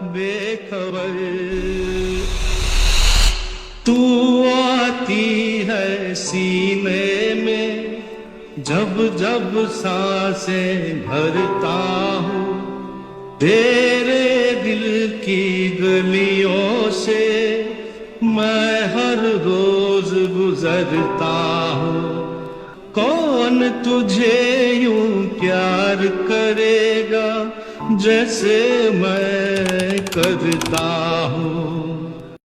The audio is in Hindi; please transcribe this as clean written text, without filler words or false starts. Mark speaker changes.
Speaker 1: बेखबर। तू आती है सीने में जब जब सांसें भरता हूँ, तेरे दिल की गलियों से मैं हर रोज गुजरता हूँ। कौन तुझे यूं प्यार करेगा जैसे मैं करता हूँ।